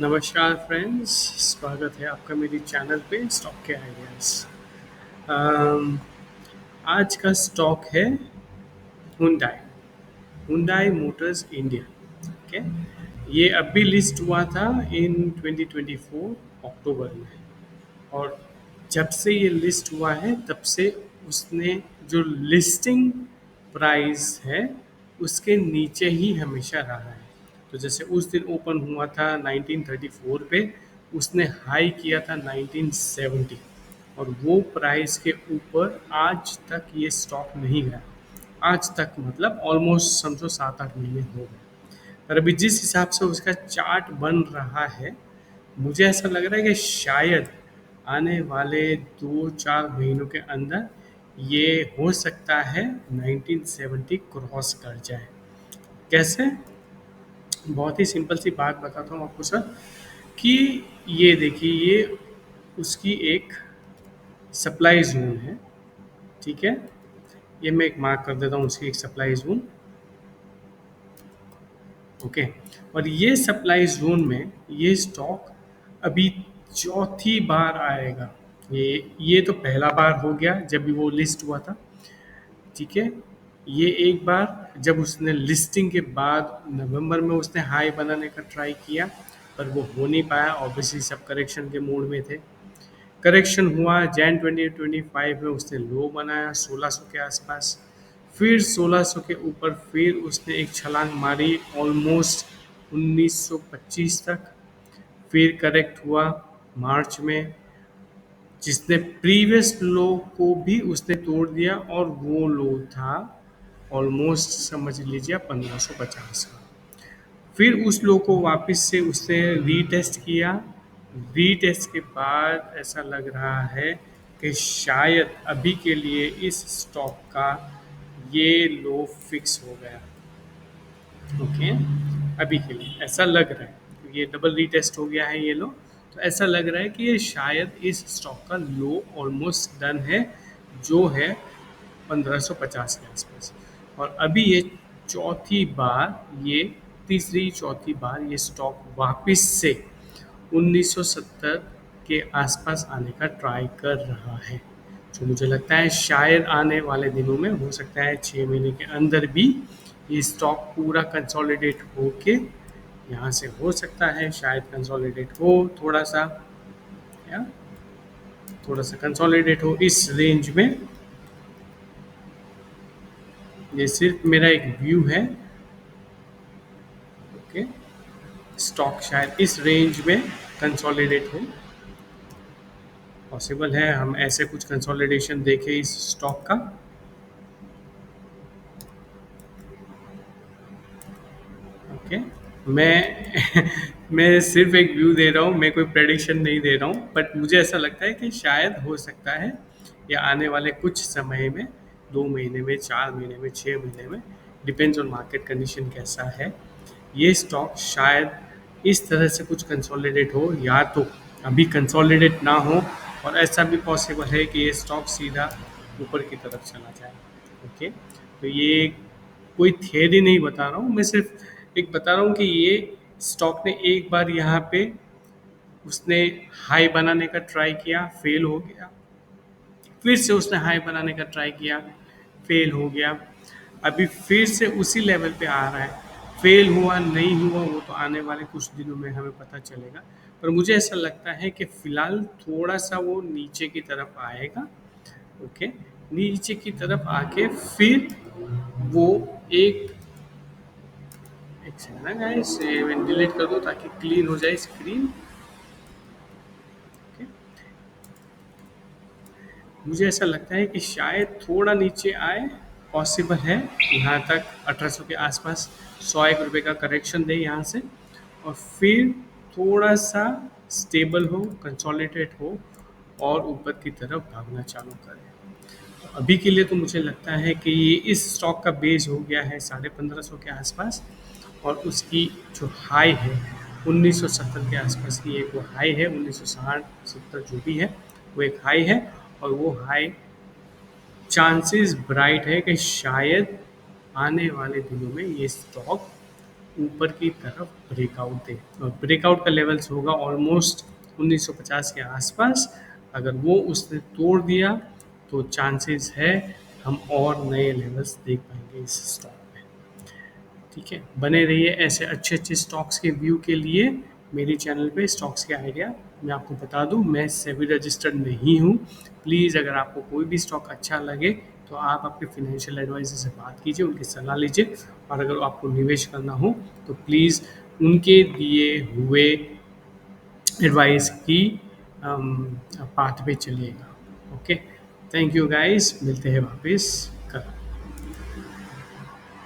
नमस्कार फ्रेंड्स, स्वागत है आपका मेरी चैनल पे स्टॉक के आइडियाज़। अम, आज का स्टॉक है Hyundai Hyundai Motors India. Okay, ये अभी लिस्ट हुआ था इन 2024 अक्टूबर में। और जब से ये लिस्ट हुआ है तब से उसने जो लिस्टिंग प्राइस है उसके नीचे ही हमेशा रहा है। तो जैसे उस दिन ओपन हुआ था 1934 पे, उसने हाई किया था 1970 और वो प्राइस के ऊपर आज तक ये स्टॉक नहीं गया। आज तक मतलब ऑलमोस्ट समझो 7-8 महीने हो गए। पर अभी जिस हिसाब से उसका चार्ट बन रहा है, मुझे ऐसा लग रहा है कि शायद आने वाले 2-4 महीनों के अंदर ये हो सकता है 1970 क्रॉस कर जाए। कैसे? बहुत ही सिंपल सी बात बताता हूँ आपको सर, कि ये देखिए, ये उसकी एक सप्लाई जोन है। ठीक है, ये मैं एक मार्क कर देता हूँ, उसकी एक सप्लाई जोन। ओके, और ये सप्लाई जोन में ये स्टॉक अभी चौथी बार आएगा। ये तो पहला बार हो गया जब भी वो लिस्ट हुआ था। ठीक है, ये एक बार जब उसने लिस्टिंग के बाद नवंबर में उसने हाई बनाने का ट्राई किया, पर वो हो नहीं पाया। ऑब्वियसली सब करेक्शन के मूड में थे। करेक्शन हुआ जैन 2025 में, उसने लो बनाया 1600 के आसपास। फिर 1600 के ऊपर फिर उसने एक छलांग मारी ऑलमोस्ट 1925 तक। फिर करेक्ट हुआ मार्च में, जिसने प्रीवियस लो को भी उसने तोड़ दिया, और वो लो था ऑलमोस्ट समझ लीजिए 1550 का। फिर उस लो को वापस से उसने रीटेस्ट किया। रीटेस्ट के बाद ऐसा लग रहा है कि शायद अभी के लिए इस स्टॉक का ये लो फिक्स हो गया। ओके, अभी के लिए ऐसा लग रहा है, ये डबल रीटेस्ट हो गया है ये लो। तो ऐसा लग रहा है कि ये शायद इस स्टॉक का लो ऑलमोस्ट डन है, जो है 1550 के आसपास। और अभी ये चौथी बार ये तीसरी चौथी बार ये स्टॉक वापस से 1970 के आसपास आने का ट्राई कर रहा है, जो मुझे लगता है शायद आने वाले दिनों में हो सकता है 6 महीने के अंदर भी ये स्टॉक पूरा कंसोलिडेट होके यहाँ से हो सकता है, शायद कंसोलिडेट हो थोड़ा सा, या थोड़ा सा कंसोलिडेट हो इस रेंज में। ये सिर्फ मेरा एक व्यू है। ओके, स्टॉक शायद इस रेंज में कंसोलिडेट हो, पॉसिबल है हम ऐसे कुछ कंसोलिडेशन देखें इस स्टॉक का। ओके, मैं मैं सिर्फ एक व्यू दे रहा हूँ, मैं कोई प्रेडिक्शन नहीं दे रहा हूँ, बट मुझे ऐसा लगता है कि शायद हो सकता है या आने वाले कुछ समय में, 2 महीने में, 4 महीने में, 6 महीने में, डिपेंड्स ऑन मार्केट कंडीशन कैसा है, ये स्टॉक शायद इस तरह से कुछ कंसोलिडेट हो, या तो अभी कंसोलिडेट ना हो, और ऐसा भी पॉसिबल है कि ये स्टॉक सीधा ऊपर की तरफ चला जाए। ओके, तो ये कोई थियरी नहीं बता रहा हूँ, मैं सिर्फ एक बता रहा हूँ कि ये स्टॉक ने एक बार यहाँ पे उसने हाई बनाने का ट्राई किया, फेल हो गया। फिर से उसने हाई बनाने का ट्राई किया, फेल हो गया। अभी फिर से उसी लेवल पे आ रहा है। फेल हुआ नहीं हुआ वो तो आने वाले कुछ दिनों में हमें पता चलेगा, पर मुझे ऐसा लगता है कि फिलहाल थोड़ा सा वो नीचे की तरफ आएगा। ओके, नीचे की तरफ आके फिर वो एक एक सेकंड ना गाइस, मैं डिलीट कर दूं ताकि क्लीन हो जाए स्क्रीन। ओके, मुझे ऐसा लगता है कि शायद थोड़ा नीचे आए, पॉसिबल है यहाँ तक 1800 के आसपास 101 रुपये का करेक्शन दे यहाँ से, और फिर थोड़ा सा स्टेबल हो, कंसोलिडेट हो, और ऊपर की तरफ भागना चालू करे। अभी के लिए तो मुझे लगता है कि ये इस स्टॉक का बेस हो गया है 1550 के आसपास, और उसकी जो हाई है 1970 के आसपास की एक वो हाई है, 1960-70 जो भी है वो एक हाई है। और वो हाई चांसेस ब्राइट है कि शायद आने वाले दिनों में ये स्टॉक ऊपर की तरफ ब्रेकआउट दे, और ब्रेकआउट का लेवल्स होगा ऑलमोस्ट 1950 के आसपास। अगर वो उसने तोड़ दिया तो चांसेस है हम और नए लेवल्स देख पाएंगे इस स्टॉक में। ठीक है, बने रहिए ऐसे अच्छे अच्छे स्टॉक्स के व्यू के लिए मेरे चैनल पे स्टॉक्स के आइडिया। मैं आपको बता दूं, मैं सेबी रजिस्टर्ड नहीं हूँ। प्लीज़ अगर आपको कोई भी स्टॉक अच्छा लगे तो आप अपने फाइनेंशियल एडवाइजर से बात कीजिए, उनकी सलाह लीजिए। और अगर आपको निवेश करना हो तो प्लीज़ उनके दिए हुए एडवाइस की पाथ पे चलिएगा। ओके, थैंक यू गाइस, मिलते हैं वापस।